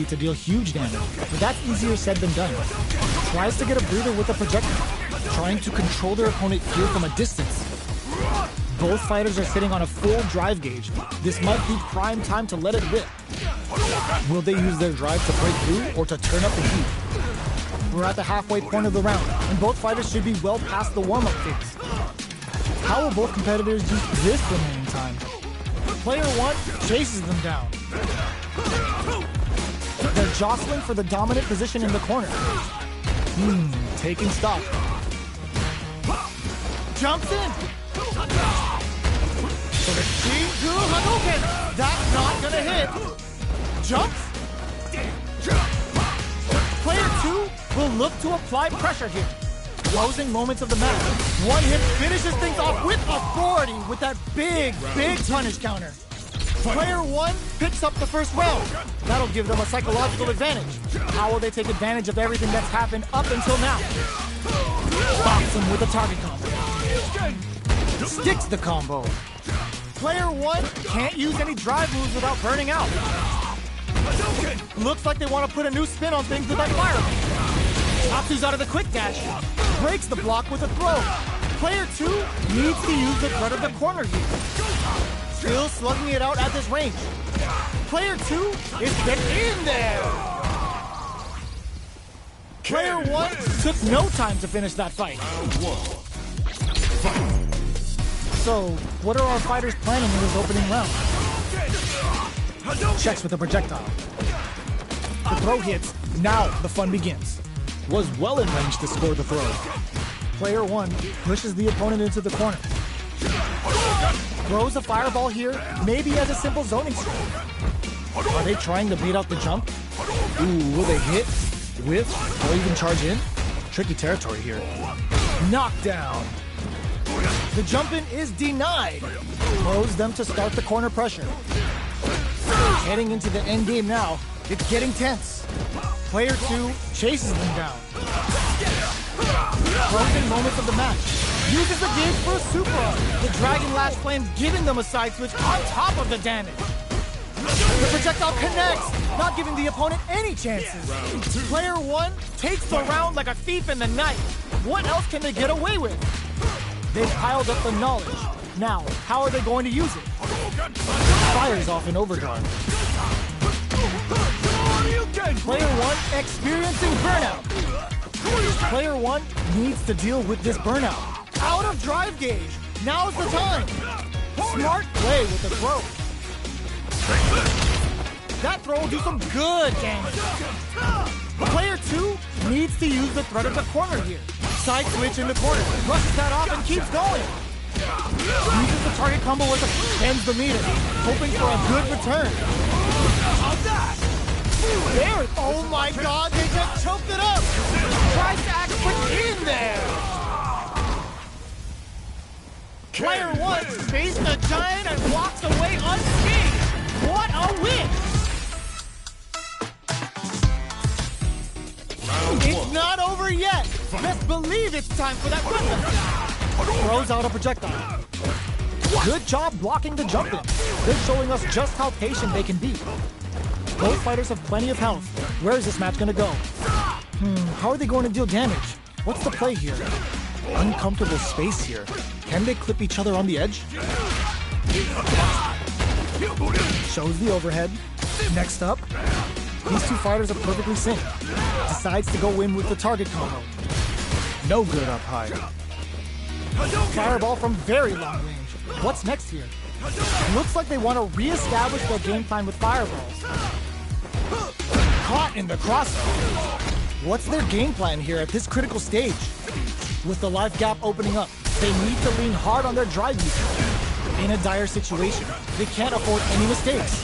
ability to deal huge damage, but that's easier said than done. Tries to get a breather with a projectile, trying to control their opponent here from a distance. Both fighters are sitting on a full drive gauge. This might be prime time to let it rip. Will they use their drive to break through or to turn up the heat? We're at the halfway point of the round, and both fighters should be well past the warm-up phase. How will both competitors use this remaining time? Player 1 chases them down. They're jostling for the dominant position in the corner. Taking stock. Jumps in. So the Shingu Hadouken. That's not gonna hit. Jumps. Player 2 will look to apply pressure here. Closing moments of the match. One hit finishes things off with authority with that big punish counter. Player 1 picks up the first round. That'll give them a psychological advantage. How will they take advantage of everything that's happened up until now? Box him with a target combo. Sticks the combo. Player 1 can't use any drive moves without burning out. Looks like they want to put a new spin on things with that fire. Tatsu's out of the quick dash. Breaks the block with a throw. Player 2 needs to use the threat of the corner here. Still slugging it out at this range. Player 2 is getting in there. Player 1 took no time to finish that fight. So, what are our fighters planning in this opening round? Checks with a projectile. The throw hits. Now the fun begins. Was well in range to score the throw. Player 1 pushes the opponent into the corner. Throws a fireball here, maybe as a simple zoning strike. Are they trying to bait out the jump? Ooh, will they hit, whiff, or even charge in? Tricky territory here. Knockdown. The jump in is denied. Throws them to start the corner pressure. Heading into the end game now, it's getting tense. Player 2 chases them down. Closing moments of the match. Uses the gauge for a super arm. The Dragon Lash Flames giving them a side switch on top of the damage. The projectile connects, not giving the opponent any chances. Player 1 takes the round like a thief in the night. What else can they get away with? They've piled up the knowledge. Now, how are they going to use it? Fires off in overdrive. Player 1 experiencing burnout. Player 1 needs to deal with this burnout. Out of drive gauge. Now's the time. Smart play with the throw. That throw will do some good damage. Player 2 needs to use the threat of the corner here. Side switch in the corner. Brushes that off and keeps going. Uses the target combo with a bends the meter, hoping for a good return. There! Oh my god, they just choked it up! Tries to act quick in there! Player 1 faced a giant and walks away unscathed! What a win! It's not over yet! Best believe it's time for that weapon! Throws out a projectile. Good job blocking the jump in. They're showing us just how patient they can be. Both fighters have plenty of health. Where is this match gonna go? How are they going to deal damage? What's the play here? Uncomfortable space here. Can they clip each other on the edge? Shows the overhead. Next up, these two fighters are perfectly synced. Decides to go in with the target combo. No good up high. Fireball from very long range. What's next here? Looks like they want to re-establish their game plan with fireballs. Caught in the crossfire. What's their game plan here at this critical stage? With the life gap opening up, they need to lean hard on their drive usage. In a dire situation, they can't afford any mistakes.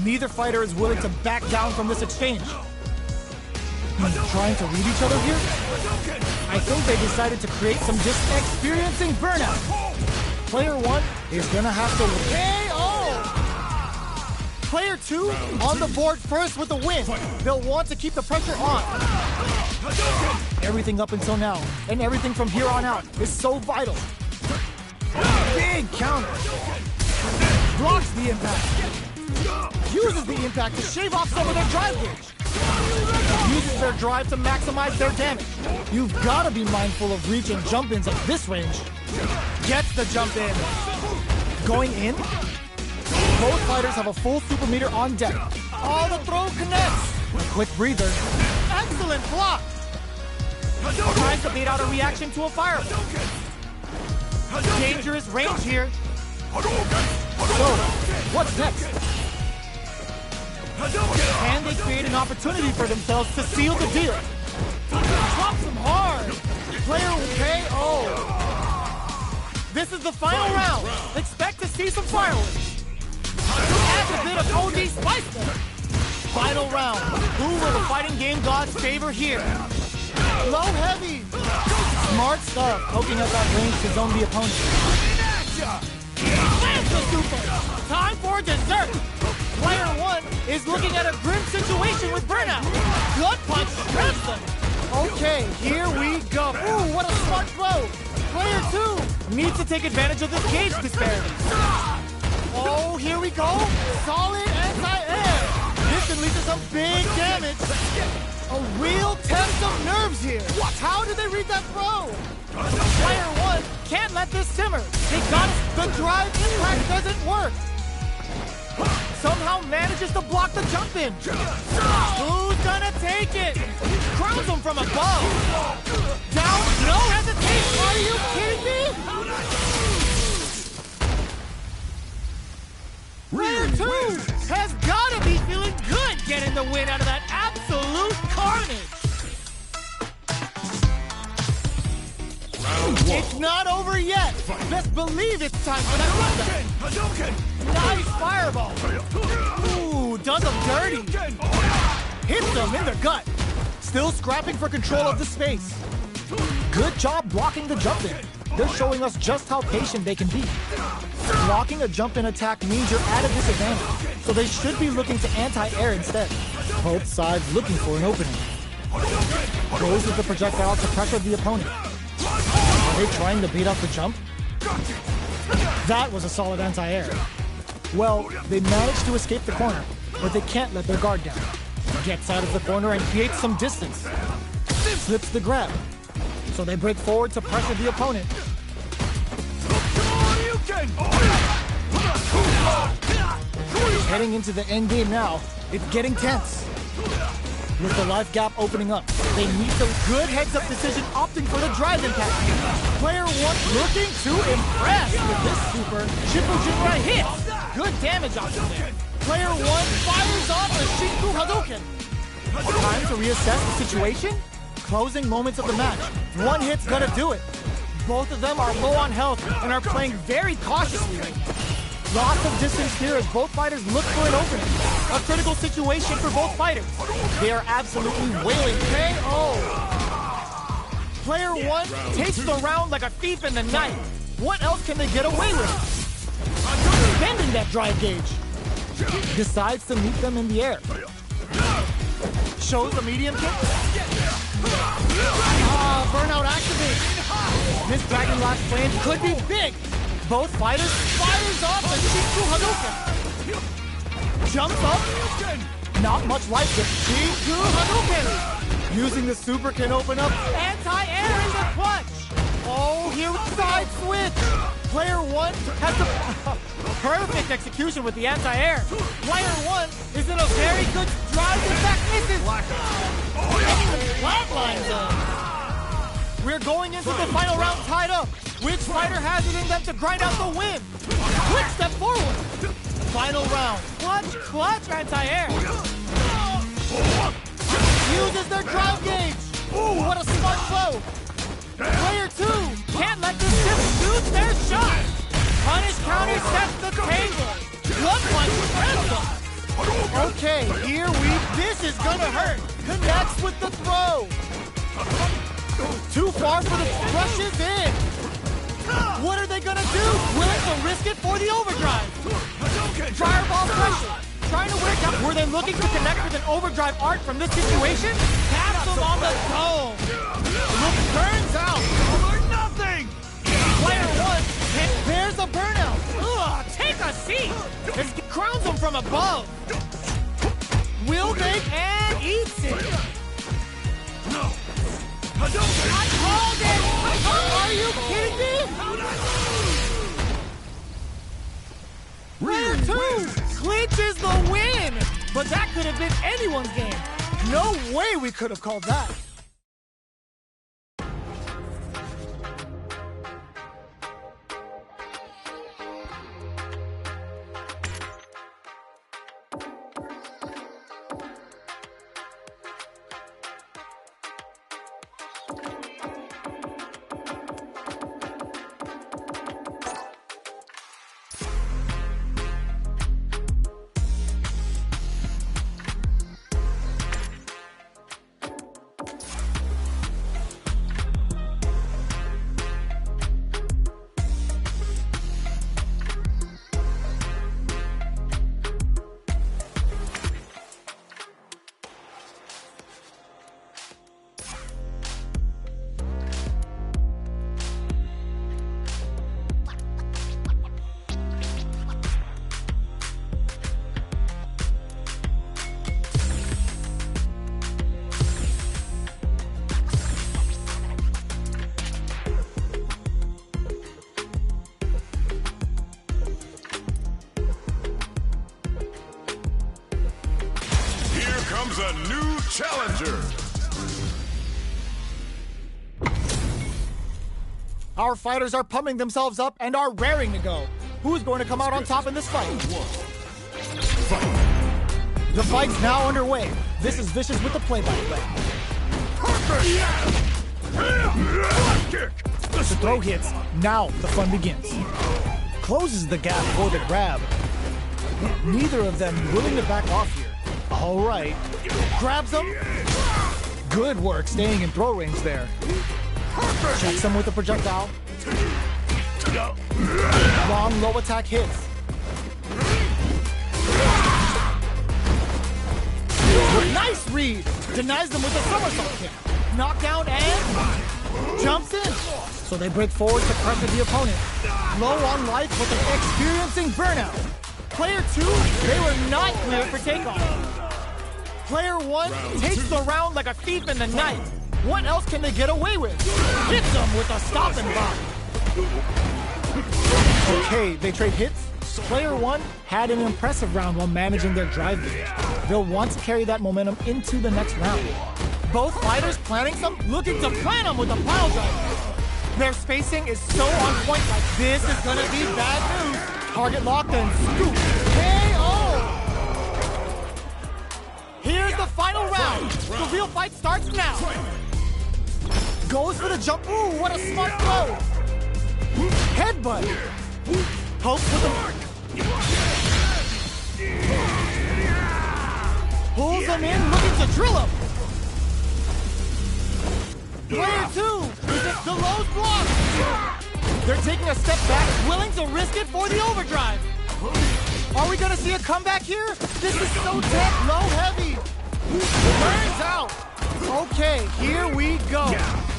Neither fighter is willing to back down from this exchange. Trying to read each other here? I think they decided to create some experiencing burnout. Player 1 is gonna have to KO! Player 2 on the board first with the win. They'll want to keep the pressure on. Everything up until now, and everything from here on out, is so vital. Big counter. Blocks the impact. uses the impact to shave off some of their drive gauge. Uses their drive to maximize their damage. You've got to be mindful of reach and jump-ins at this range. Gets the jump in. Going in. Both fighters have a full super meter on deck. Oh, the throw connects. Quick breather. Excellent block. Tries to bait out a reaction to a fireball. Dangerous range here. So, what's next? Can they create an opportunity for themselves to seal the deal? Drops them hard. Player will KO. This is the final round. Expect to see some fireworks. Adds a bit of OD spice there. Final round. Who will the fighting game gods favor here? Low heavy. Smart stuff. Poking up that range to zone the opponent. Slams the super. Time for dessert. Player 1 is looking at a grim situation with burnout. Gut punch shreds them. Okay, here we go. Ooh, what a smart throw. Player 2 needs to take advantage of this gauge disparity. Oh, here we go. Solid anti-air. This can lead to some big damage. A real test of nerves here. How did they read that throw? Player 1 can't let this simmer. They got it. The drive impact doesn't work. Somehow manages to block the jump in. Who's gonna take it? Crowns him from above. Down, no hesitation. Are you kidding me? Player 2 has gotta be feeling good getting the win out of that absolute carnage. It's not over yet. Best believe it's time for that comeback. Nice fireball. Ooh, does them dirty. Hits them in the gut. Still scrapping for control of the space. Good job blocking the jump in. They're showing us just how patient they can be. Blocking a jump-in attack means you're at a disadvantage, so they should be looking to anti-air instead. Both sides looking for an opening. Goes with the projectile to pressure the opponent. Are they trying to beat out the jump? That was a solid anti-air. Well, they managed to escape the corner, but they can't let their guard down. Gets out of the corner and creates some distance. Slips the grab. So they break forward to pressure the opponent. Heading into the end game now, it's getting tense. With the life gap opening up, they need the good heads-up decision opting for the drive impact. Player 1 looking to impress with this super. Shipujinrai hits. Good damage option there. Player 1 fires off the Shinku Hadouken. Time to reassess the situation. Closing moments of the match. One hit's gonna do it. Both of them are low on health and are playing very cautiously right now. Lots of distance here as both fighters look for an opening. A critical situation for both fighters. They are absolutely wailing KO. Player 1 takes the round like a thief in the night. What else can they get away with? Bending that drive gauge. Decides to meet them in the air. Shows a medium kick. Burnout activates. This Dragon Lash flame could be big. Both fighters fires off the Shinku Hadouken. Jumps up. Not much life here. Shinku Hadouken. Using the super can open up. Anti-air in the clutch. Oh, here with side switch. Player 1 has the perfect execution with the anti-air. Player 1 is in a very good drive. In fact, misses. Flatlines them. We're going into the final round tied up. Which fighter has it in them to grind out the win? Quick step forward. Final round. Clutch anti-air. Uses their drive gauge. Ooh, what a smart flow. Player 2 can't let this tip shoot their shot. Punish counter sets the table. Blood punch spreads them. Okay, this is gonna hurt. Connects with the throw. Too far for the rushes in. What are they gonna do? Willing to risk it for the overdrive. Fireball pressure. Trying to work out. Were they looking to connect with an overdrive art from this situation? Taps them on the dome. Look, turns out. For nothing. Player 1 hit. There's a burnout. Ugh, take a seat! It crowns him from above! Will make and eats it! No! I called it! Are you kidding me? Player 2 clinches the win! But that could have been anyone's game. No way we could have called that. Comes a new challenger. Our fighters are pumping themselves up and are raring to go. Who's going to come out on top in this fight? The fight's now underway. This is Vicious with the play-by-play. The throw hits. Now the fun begins. Closes the gap for the grab. Neither of them willing to back off here. All right. Grabs him. Good work staying in throw range there. Checks him with the projectile. Long low attack hits. Nice read. Denies them with a somersault kick. Knockdown and jumps in. So they break forward to pressure the opponent. Low on life but they're experiencing burnout. Player 2, they were not clear for takeoff. Player 1 takes the round like a thief in the night. What else can they get away with? Hits them with a stop and block. Okay, they trade hits. Player 1 had an impressive round while managing their drive gauge. They'll want to carry that momentum into the next round. Both fighters planning some, looking to plan them with a pile driver. Their spacing is so on point, like this is gonna be bad news. Target locked and scoop. KO! Here's the final round. The real fight starts now. Goes for the jump. Ooh, what a smart throw. Headbutt. Pokes with the mark. Pulls him in, looking to drill him. Player 2, the low's blocked. They're taking a step back, willing to risk it for the overdrive. Are we gonna see a comeback here? This is so tech, low heavy. Turns out. Okay, here we go.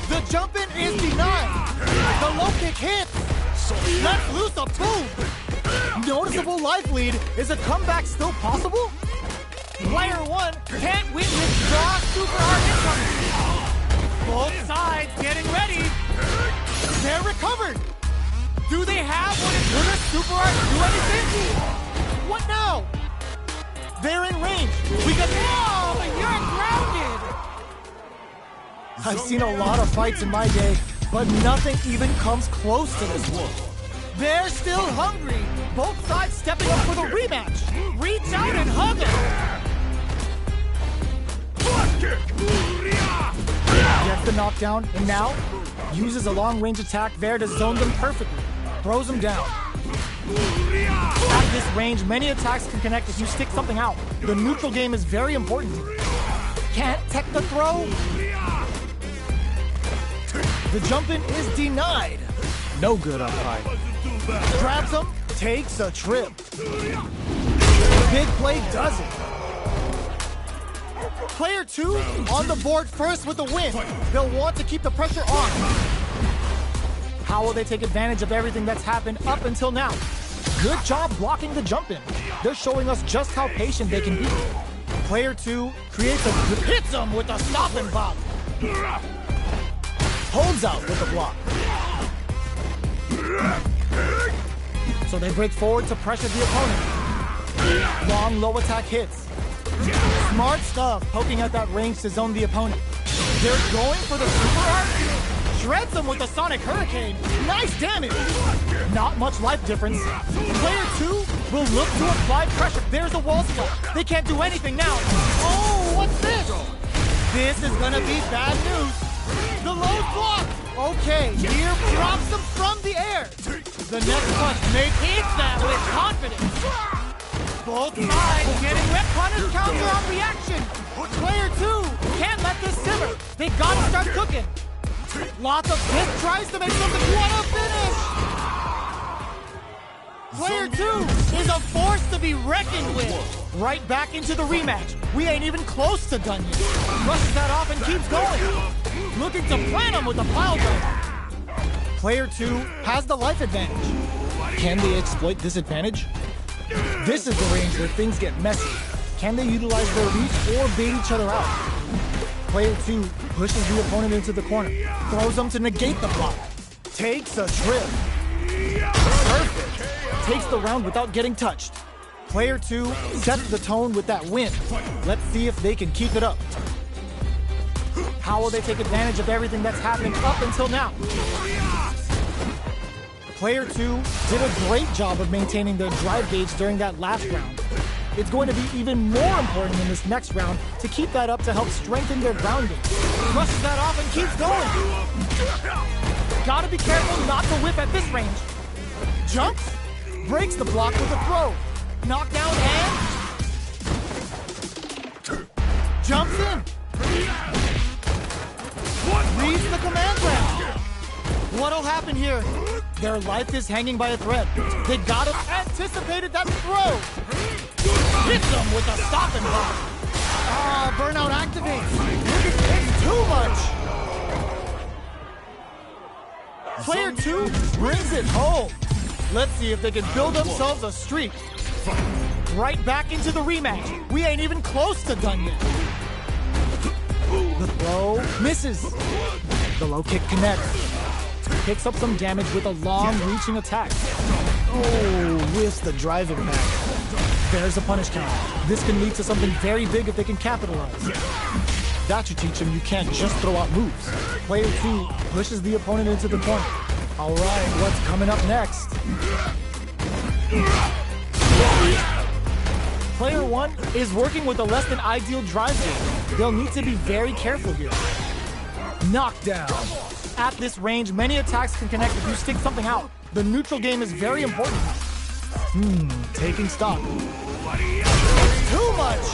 The jump in is denied. The low kick hits. Lets loose a boom. Noticeable life lead. Is a comeback still possible? Player 1 can't win this draw super hard incoming. Both sides getting ready. They're recovered. Do they have what it took super hard to do anything? What now? They're in range. We got. Oh, you're grounded. I've seen a lot of fights in my day, but nothing even comes close to this one. They're still hungry. Both sides stepping up for the rematch. Reach out and hug him. Gets the knockdown, and now uses a long-range attack there to zone them perfectly. Throws them down. At this range, many attacks can connect if you stick something out. The neutral game is very important. Can't tech the throw. The jump-in is denied. No good up high. Grabs him, takes a trip. Big play does it. Player 2 on the board first with the win. They'll want to keep the pressure on. How will they take advantage of everything that's happened up until now? Good job blocking the jump in. They're showing us just how patient they can be. Player 2 creates hits him with a stop and bop. Holds out with the block. So they break forward to pressure the opponent. Long low attack hits. Smart stuff, poking at that range to zone the opponent. They're going for the super art. Shreds them with the Sonic Hurricane. Nice damage. Not much life difference. Player 2 will look to apply pressure. There's a wall spot. They can't do anything now. Oh, what's this? This is gonna be bad news. The low block. Okay, here drops them from the air. The next punch may hit that with confidence. Both sides getting red punish counter on reaction. Player 2 can't let this simmer. They gotta start cooking. Lots of hits tries to make something. What a finish! Player 2 is a force to be reckoned with. Right back into the rematch. We ain't even close to done yet. Rushes that off and keeps going. Looking to plant him with a pile driver. Player 2 has the life advantage. Can they exploit this advantage? This is the range where things get messy. Can they utilize their reach or bait each other out? Player 2 pushes the opponent into the corner, throws them to negate the block, takes a trip. Perfect. Takes the round without getting touched. Player 2 sets the tone with that win. Let's see if they can keep it up. How will they take advantage of everything that's happened up until now? Player 2 did a great job of maintaining their drive gauge during that last round. It's going to be even more important in this next round to keep that up to help strengthen their ground game. Rushes that off and keeps going. Gotta be careful not to whip at this range. Jumps, breaks the block with a throw. Knockdown and jumps in. Reads the command grab. What'll happen here? Their life is hanging by a thread. They gotta anticipated that throw. Hits them with a stop and block. Burnout activates. It's too much. Player 2 brings it home. Let's see if they can build themselves a streak. Right back into the rematch. We ain't even close to done yet. The throw misses. The low kick connects. Picks up some damage with a long-reaching attack. Oh, whiffs the drive impact. There's a punish counter. This can lead to something very big if they can capitalize. That should teach them you can't just throw out moves. Player 2 pushes the opponent into the corner. All right, what's coming up next? Player 1 is working with a less than ideal drive game. They'll need to be very careful here. Knockdown. At this range, many attacks can connect if you stick something out. The neutral game is very important. Taking stock. Too much!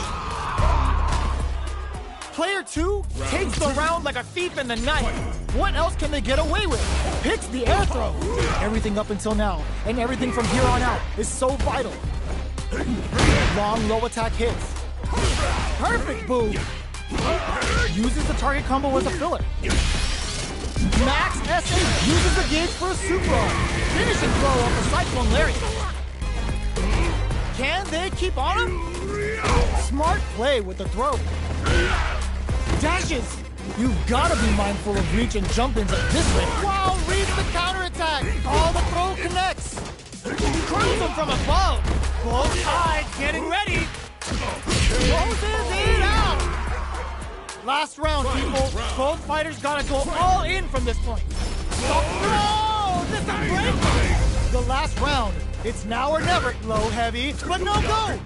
Player 2 takes the round like a thief in the night. What else can they get away with? Picks the air throw. Everything up until now, and everything from here on out, is so vital. Long low attack hits. Perfect boom. Uses the target combo as a filler. Max SA uses the gauge for a super arm. Finishing throw off the Cyclone Lariat. Can they keep on him? Smart play with the throw. Dashes. You've got to be mindful of reach and jump-ins at this rate. Wow, reads the counterattack. Oh, the throw connects. Cruise him from above. Both sides getting ready. Closes it out. Last round, people. Both fighters gotta go all in from this point. Oh, this is great. The last round. It's now or never. Low heavy, but no go.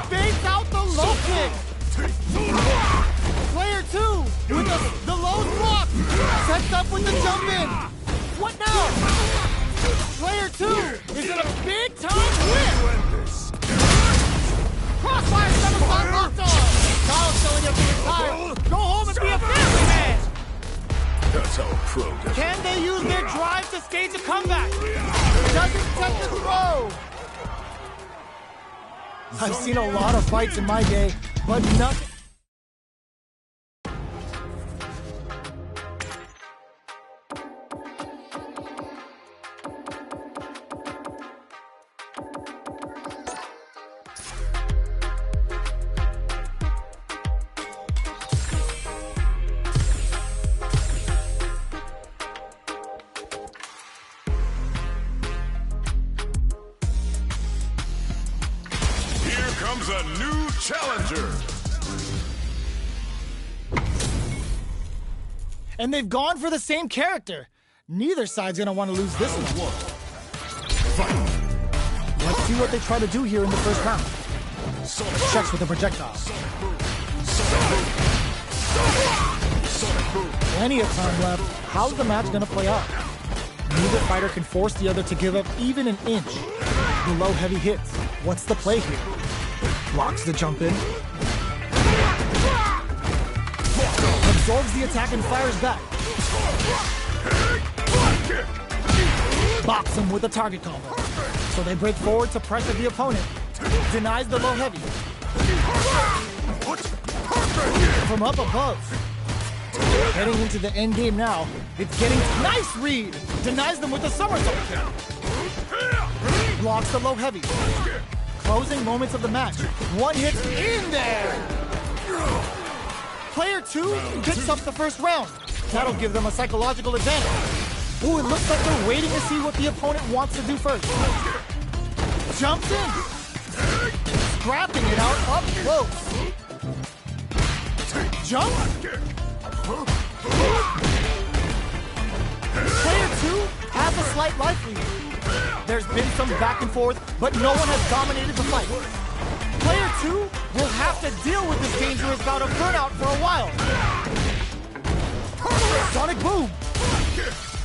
Fakes out the low kick. Player 2 with the low block. Sets up with the jump in. What now? Player 2 is in a big time win. Crossfire 7-5 locked on. Kyle's telling you to retire. Go home and be a family man. That's how a pro does it. Can they use their drive to stage a comeback? Doesn't take the throw. I've seen a lot of fights in my day, but nothing. challenger. And they've gone for the same character. Neither side's gonna want to lose this one. Let's see what they try to do here in the first round. Checks with the projectile. Plenty of time left. How's the match gonna play out? Neither fighter can force the other to give up even an inch. The low heavy hits. What's the play here? Blocks the jump in. Absorbs the attack and fires back. Box him with a target combo. So they break forward to pressure the opponent. Denies the low heavy. From up above. Heading into the end game now. It's getting nice read. Denies them with a somersault kick. Blocks the low heavy. Closing moments of the match. One hit in there. Player 2 picks up the first round. That'll give them a psychological advantage. Ooh, it looks like they're waiting to see what the opponent wants to do first. Jumps in. Scrapping it out up close. Jump. Player 2 has a slight life lead. There's been some back and forth, but no one has dominated the fight. Player 2 will have to deal with this dangerous bout of burnout for a while. Sonic boom!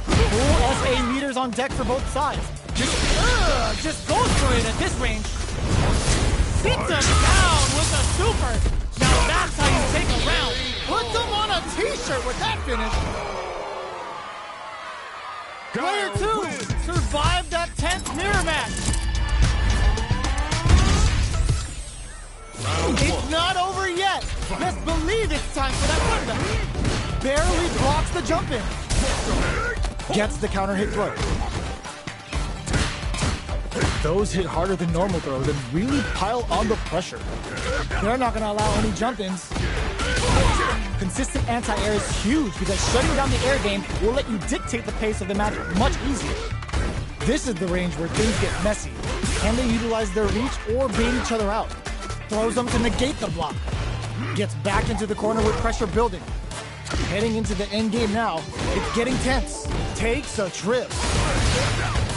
Full SA meters on deck for both sides. Just goes for it at this range. Beats him down with a super. Now that's how you take a round. Puts him on a t-shirt with that finish. Player 2 survived that tense mirror match. It's not over yet. Let's believe it's time for that comeback. Barely blocks the jump in. Gets the counter hit throw. Those hit harder than normal throws and really pile on the pressure. They're not going to allow any jump-ins. Consistent anti-air is huge because shutting down the air game will let you dictate the pace of the match much easier. This is the range where things get messy. Can they utilize their reach or bait each other out? Throws them to negate the block. Gets back into the corner with pressure building. Heading into the end game now, it's getting tense. Takes a trip.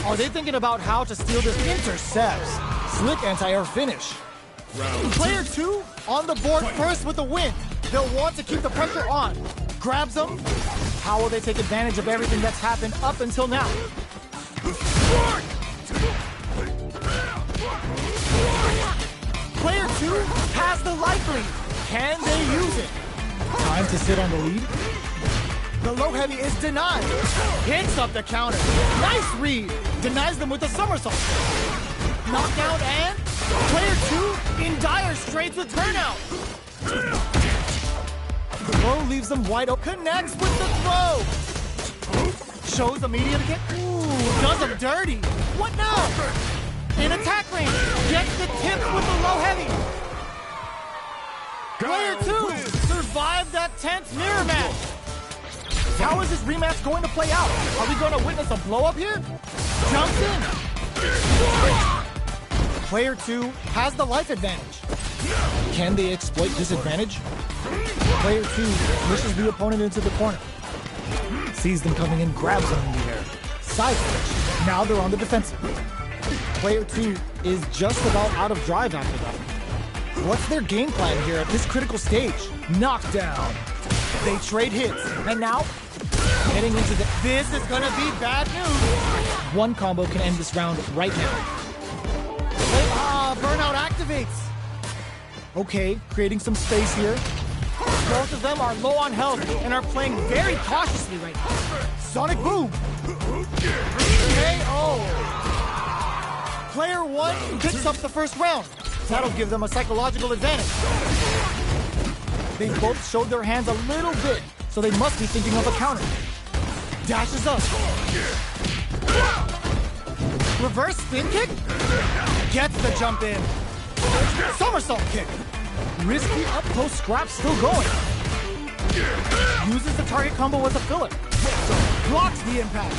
Are they thinking about how to steal this? Intercepts. Slick anti-air finish. Player 2 on the board first with the win. They'll want to keep the pressure on. Grabs them. How will they take advantage of everything that's happened up until now? Player 2 has the life lead. Can they use it? Time to sit on the lead. The low heavy is denied. Hits up the counter. Nice read. Denies them with a somersault. Knockdown and player 2 in dire straits with turnout. The throw leaves them wide open. Connects with the throw. Shows immediate kick. Ooh, does them dirty. What now? In attack range. Gets the tip with the low heavy. Player 2 survived that tense mirror match. How is this rematch going to play out? Are we going to witness a blow-up here? Jumps in. Player 2 has the life advantage. Can they exploit this advantage? Player 2 pushes the opponent into the corner. Sees them coming in, grabs them in the air. Side switch. Now they're on the defensive. Player 2 is just about out of drive after that. What's their game plan here at this critical stage? Knockdown. They trade hits. And now, heading into the... This is gonna be bad news. One combo can end this round right now. Burnout activates. Okay, creating some space here. Both of them are low on health and are playing very cautiously right now. Sonic boom. KO. Player 1 picks up the first round. That'll give them a psychological advantage. They both showed their hands a little bit, so they must be thinking of a counter. Dashes up. Reverse spin kick? Gets the jump in. Somersault kick. Risky up-close scrap still going. Uses the target combo as a filler. Blocks the impact.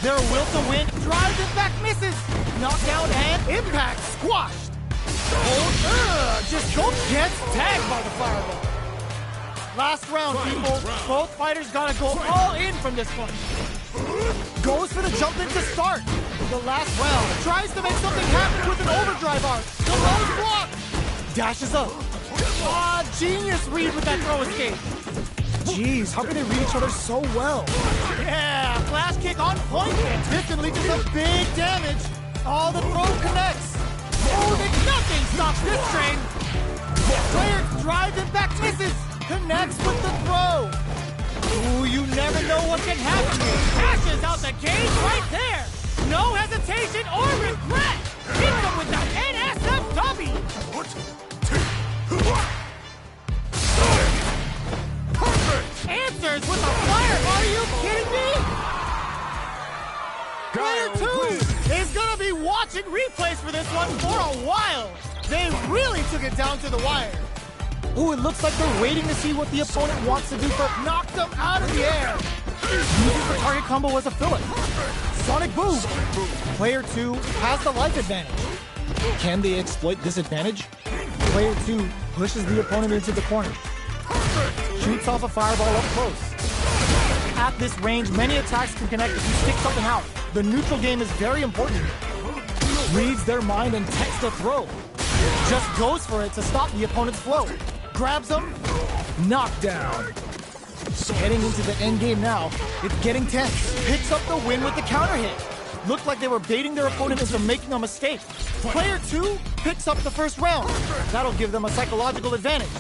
Their will to win. Drives it back, misses. Knockdown and impact squashed. Just gets tagged by the fireball. Last round, people. Both fighters gotta go all in from this point. Goes for the jump in to start. The last round. Tries to make something happen with an overdrive arc. The low block. Dashes up. Genius read with that throw escape. Jeez, how can they read each other so well? Yeah, flash kick on point. Instantly does some big damage. All the throw connects. Nothing stops this train. Player drives and back misses. Connects with the throw. Ooh, you never know what can happen. Dashes out the cage right there. No hesitation or regret. Hits him with the NSFW. Answers with a fire. Are you kidding me? Player 2 is gonna be watching replays for this one for a while. They really took it down to the wire. Ooh, it looks like they're waiting to see what the opponent wants to do for knocked them out of the air. Uses the target combo as a filler. Sonic Boom. Player 2 has the life advantage. Can they exploit this advantage? Player 2 pushes the opponent into the corner. Shoots off a fireball up close. At this range, many attacks can connect if you stick something out. The neutral game is very important. Reads their mind and takes the throw. Just goes for it to stop the opponent's flow. Grabs him. Knockdown. Heading into the end game now. It's getting tense. Picks up the win with the counter hit. Looked like they were baiting their opponent into making a mistake. Player 2 picks up the first round. That'll give them a psychological advantage.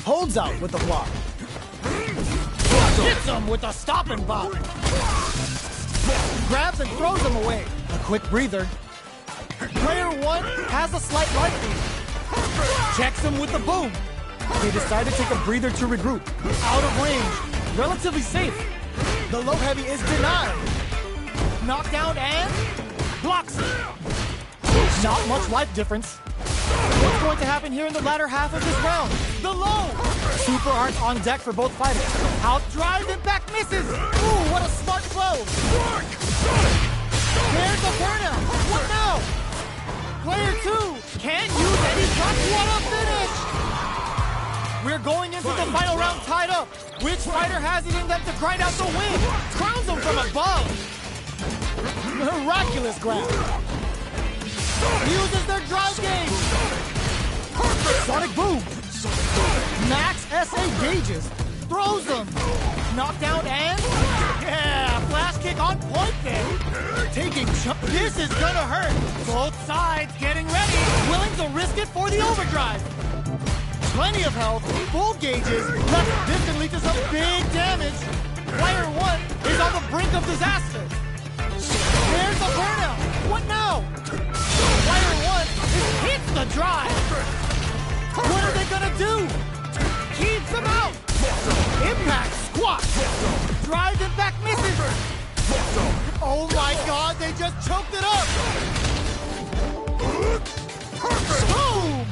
Holds out with the block. Hits him with a stopping block. Grabs and throws him away. A quick breather. Player 1 has a slight life lead. Checks him with the boom. They decide to take a breather to regroup. Out of range. Relatively safe. The low heavy is denied. Knockdown and blocks it. Not much life difference. What's going to happen here in the latter half of this round? The low! Super art on deck for both fighters. Out drive and back misses! Ooh, what a smart blow! There's the burnout! What now? Player 2 can't use any shots. What a finish! We're going into the final round tied up. Which fighter has it in them to grind out the win? Crowns them from above. Miraculous grab. Uses their drive gauge. Sonic Boom. Max SA gauges. Throws them. Knockdown and... yeah, flash kick on point there. Taking jump. This is gonna hurt. Both sides getting ready. Willing to risk it for the overdrive. Plenty of health. Full gauges. Left distantly to some big damage. Player 1 is on the brink of disaster. There's the burnout. What now? Player 1 hits the drive. What are they gonna do? Keeps him out. Impact squat. Drive and back misses. Oh my God, they just choked it up. Boom.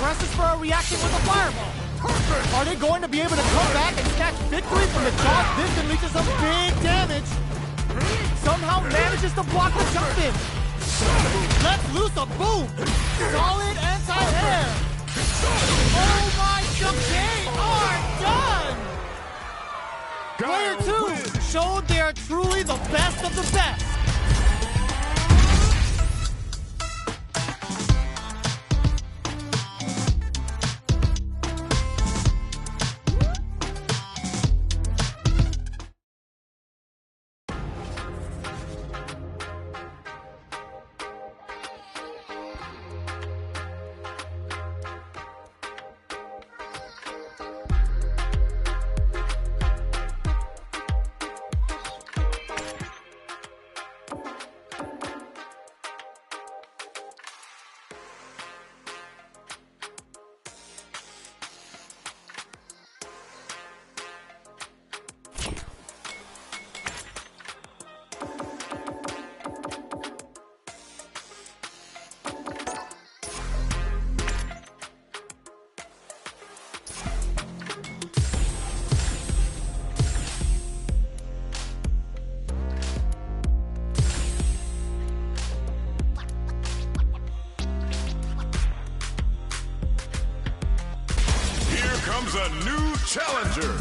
Presses for a reaction with a fireball. Are they going to be able to come back and snatch victory from the jaws distantly to some big damage? Somehow manages to block the jump in. Let's loose a boom. Solid anti-air. Oh my, they are done. Player 2 showed they are truly the best of the best. comes a new challenger.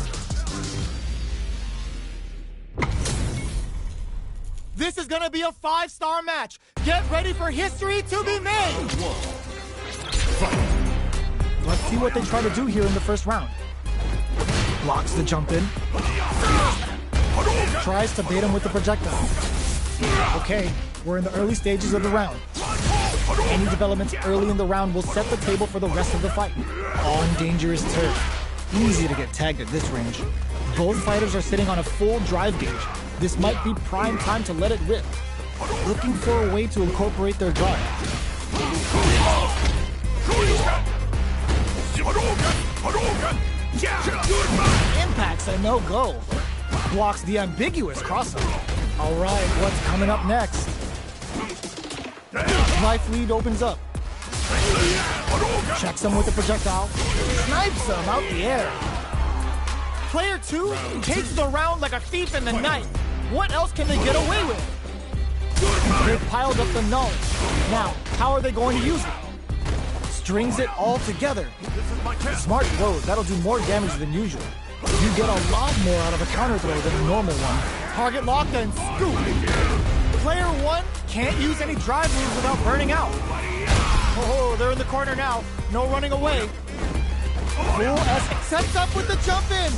This is gonna be a 5-star match. Get ready for history to be made. Let's see what they try to do here in the first round. Blocks the jump in. Tries to bait him with the projectile. Okay, we're in the early stages of the round. Any developments early in the round will set the table for the rest of the fight. On dangerous turf. Easy to get tagged at this range. Both fighters are sitting on a full drive gauge. This might be prime time to let it rip. Looking for a way to incorporate their drive. Impact's a no-go. Blocks the ambiguous crossover. All right, what's coming up next? Life lead opens up. Checks him with the projectile. Snipes him out the air. Player 2 takes the round like a thief in the night. What else can they get away with? They've piled up the knowledge. Now, how are they going to use it? Strings it all together. Smart throws, that'll do more damage than usual. You get a lot more out of a counter throw than a normal one. Target lock and scoop. Player 1 can't use any drive moves without burning out. Oh, they're in the corner now. No running away. Full S sets up with the jump in.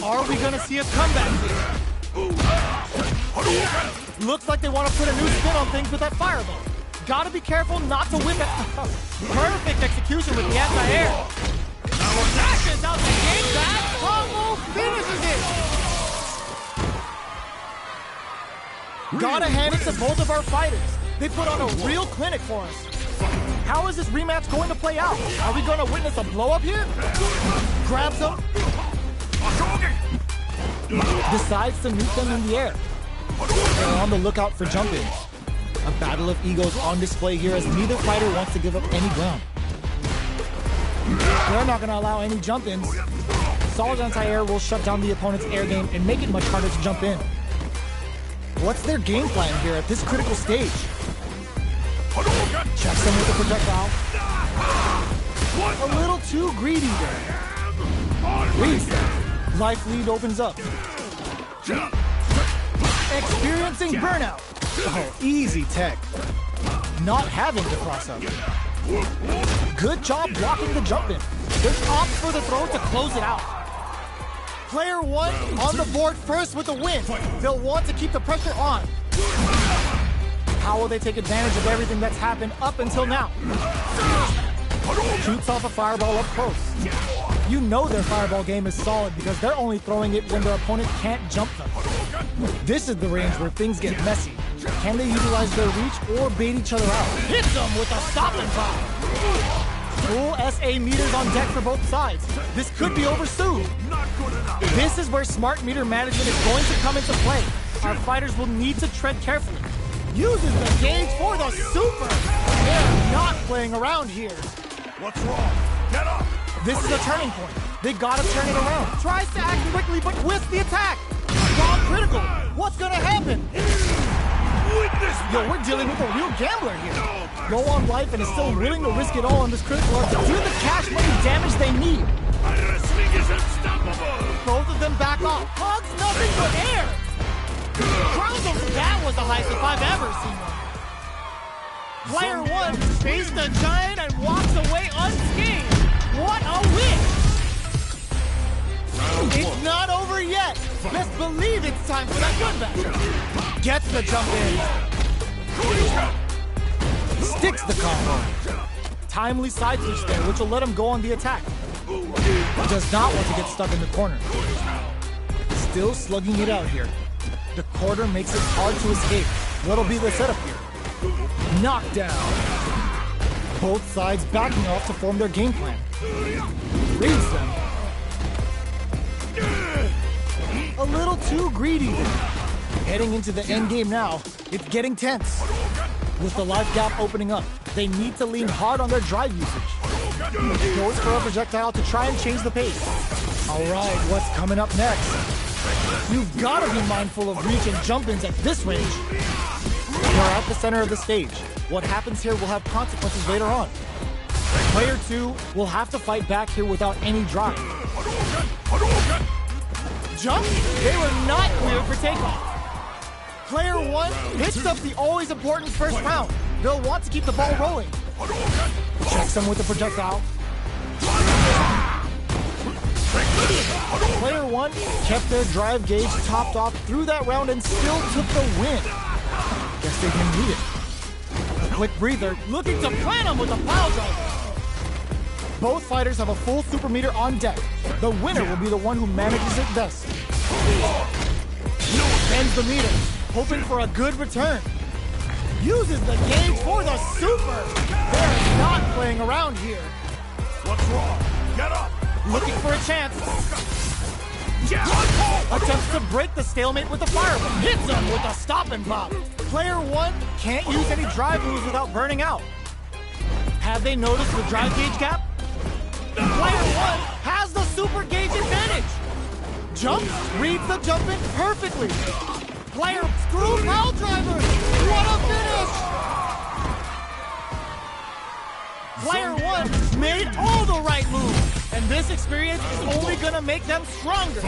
Are we gonna see a comeback here? Looks like they want to put a new spin on things with that fireball. Gotta be careful not to whip it. Perfect execution with the anti-air. Dashes out the gate, that combo finishes it. Gotta hand it to both of our fighters. They put on a real clinic for us. How is this rematch going to play out? Are we going to witness a blow-up here? Grabs him. Decides to meet them in the air. They're on the lookout for jump-ins. A battle of egos on display here as neither fighter wants to give up any ground. They're not going to allow any jump-ins. Solid anti-air will shut down the opponent's air game and make it much harder to jump in. What's their game plan here at this critical stage? Checks him with the projectile. A little too greedy there. Reese. Life lead opens up. Experiencing burnout. Oh, easy tech. Not having the cross-up. Good job blocking the jump in. They opt for the throw to close it out. Player 1 on the board first with the win. They'll want to keep the pressure on. How will they take advantage of everything that's happened up until now? Shoots off a fireball up close. You know their fireball game is solid because they're only throwing it when their opponent can't jump them. This is the range where things get messy. Can they utilize their reach or bait each other out? Hits them with a stop and pop. Full SA meters on deck for both sides. This could be over soon. This is where smart meter management is going to come into play. Our fighters will need to tread carefully. Uses the gauge for the super. They're not playing around here. What's wrong? Get up! This is a turning point. They gotta turn it around. Tries to act quickly, but whiffs the attack. Gone critical. What's gonna happen? Yo, we're dealing with a real gambler here. Low on life and is still willing to risk it all on this critical art to do the cash money damage they need. Both of them back off. Hugs nothing but air. Ground them. That was the highest if I've ever seen one. Player 1 faced the giant and walks away unscathed. What a win! It's not over yet. Best believe it's time for that comeback. Gets the jump in. Sticks the combo. Timely side switch there, which will let him go on the attack. Does not want to get stuck in the corner. Still slugging it out here. The quarter makes it hard to escape. What'll be the setup here? Knockdown. Both sides backing off to form their game plan. Reads them. A little too greedy there. Heading into the end game now, it's getting tense. With the life gap opening up, they need to lean hard on their drive usage. Goes for a projectile to try and change the pace. All right, what's coming up next? You've got to be mindful of reach and jump-ins at this range. We're at the center of the stage. What happens here will have consequences later on. Player 2 will have to fight back here without any drive. Jump? They were not cleared for takeoff. Player 1 picks up the always important first round. They'll want to keep the ball rolling. Checks them with the projectile. Player 1 kept their drive gauge topped off through that round and still took the win. Guess they didn't need it. A quick breather, looking to plant him with a pile driver. Both fighters have a full super meter on deck. The winner will be the one who manages it best. Bends the meter, hoping for a good return. Uses the gauge for the super. They're not playing around here. What's wrong? Get up! Looking for a chance. Attempts to break the stalemate with the fireball. Hits him with a stop and pop. Player 1 can't use any drive moves without burning out. Have they noticed the drive gauge gap? Player 1 has the super gauge advantage. Jumps, reads the jump in perfectly. Player screw pile driver. What a finish! Player 1 made all the right moves, and this experience is only gonna make them stronger.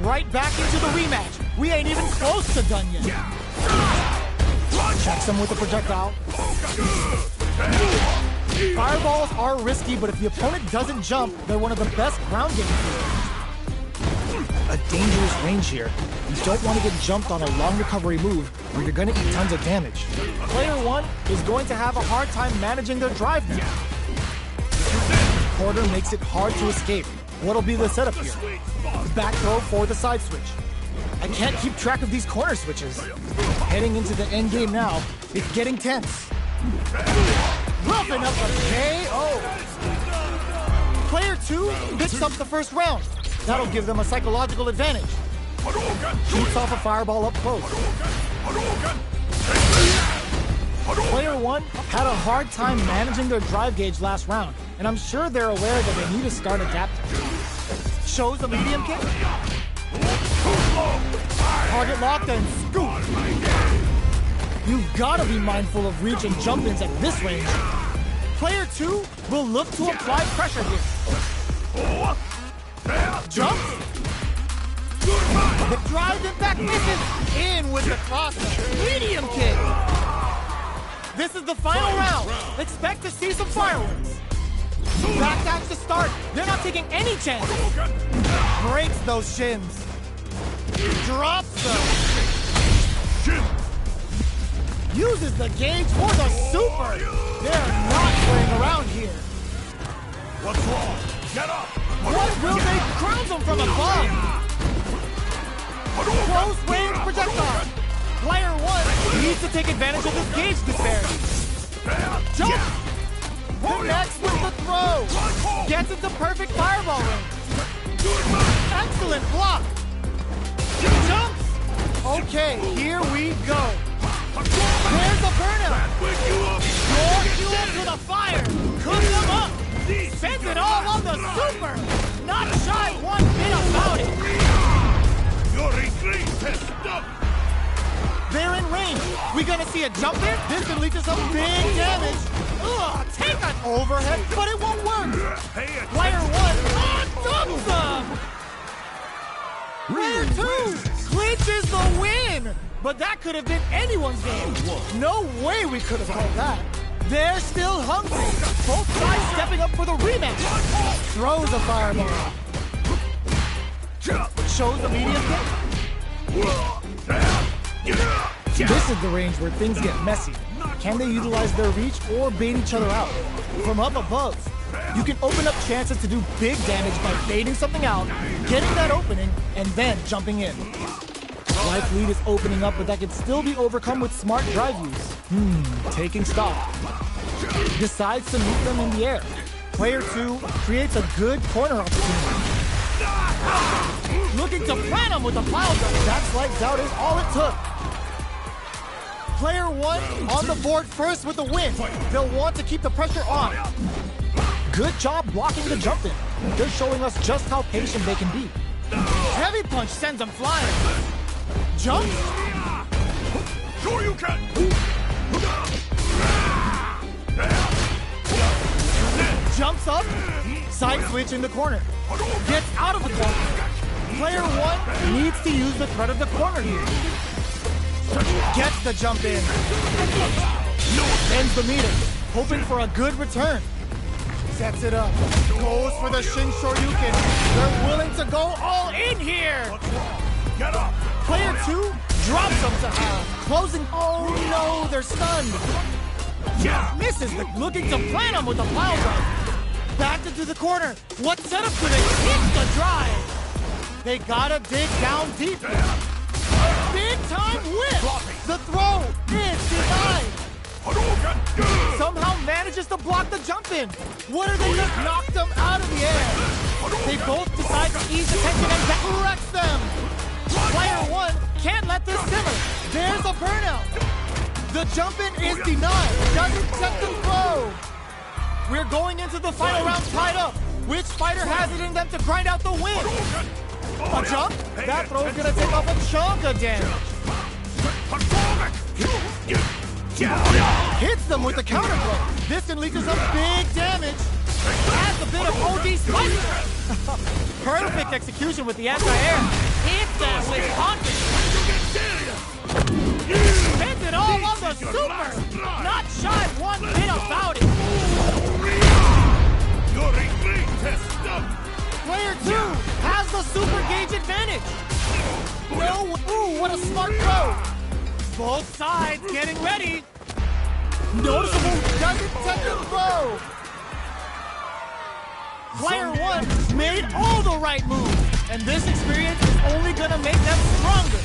Right back into the rematch. We ain't even close to done yet. Checks him with the projectile. Fireballs are risky, but if the opponent doesn't jump, they're one of the best ground game players. A dangerous range here. You don't want to get jumped on a long recovery move, or you're going to eat tons of damage. Player 1 is going to have a hard time managing their drive now. Quarter makes it hard to escape. What'll be the setup here? Back throw for the side switch. I can't keep track of these corner switches. Heading into the end game now, it's getting tense. Roughing up a KO. Player 2 picks up the first round. That'll give them a psychological advantage. Shoots off a fireball up close. Player 1 had a hard time managing their drive gauge last round, and I'm sure they're aware that they need to start adapting. Shows a medium kick. Target locked and scoop. You've got to be mindful of reach and jump-ins at this range. Player 2 will look to apply pressure here. Jump. The drive impact misses. In with the crosser. Medium kick. This is the final round. Expect to see some fireworks. Backtacks to start. They're not taking any chances. Breaks those shins. Drops them. Uses the gauge for the super. They're not playing around here. What's wrong? Get up! What will they crown them from above? Close range projectile. Player 1 needs to take advantage of this gauge disparity. Jump! Connects with the throw. Gets into perfect fireball range. Excellent block. Jumps. Okay, here we go. There's the burnout. More fuel to the fire. Cook them up. Spends it all on the super. Not shy one bit about it. Your retreat has stopped. They're in range. We gonna see a jump in? This can lead to some big damage. Ugh, take an overhead, but it won't work. Player 1 dumps them. Player 2 clinches the win. But that could have been anyone's game. No way we could have called that. They're still hungry. Both sides stepping up for the rematch. Throws a fireball. Shows a medium kick. This is the range where things get messy. Can they utilize their reach or bait each other out? From up above, you can open up chances to do big damage by baiting something out, getting that opening, and then jumping in. Life lead is opening up, but that can still be overcome with smart drive use. Taking stock. Decides to meet them in the air. Player 2 creates a good corner opportunity. Looking to plant him with a pile driver. That slight doubt is all it took. Player 1 on the board first with the win. They'll want to keep the pressure on. Good job blocking the jump in. They're showing us just how patient they can be. Heavy punch sends them flying. Jump. Sure you can. Jumps up, side switch in the corner. Gets out of the corner. Player 1 needs to use the threat of the corner here. Gets the jump in. Ends the meter, hoping for a good return. Sets it up. Goes for the Shin Shoryuken. They're willing to go all in here. Get up! Player 2 drops him to closing. Oh no, they're stunned. Misses looking to plant him with a pile drive. Backed into the corner. What setup do they hit the drive? They gotta dig down deep. Big time whip. The throw is denied. Somehow manages to block the jump in. What are they just knocked them out of the air? They both decide to ease the tension and that wrecks them. Player 1 can't let this simmer. There's a burnout. The jump in is denied. Doesn't check the throw. We're going into the final round tied up. Which fighter has it in them to grind out the win? A jump? That throw's gonna take off a chunk of damage. Hits them with the counter blow. This unleashes some big damage. Adds a bit of OD spice. Perfect execution with the anti-air. Hits them with confidence. Spends it all on the super. Not shy one bit about it. Your retreat has stopped! Player 2 has the super gauge advantage. No, ooh, what a smart throw. Both sides getting ready. Noticeable doesn't touch the throw. Player 1 made all the right moves, and this experience is only gonna make them stronger.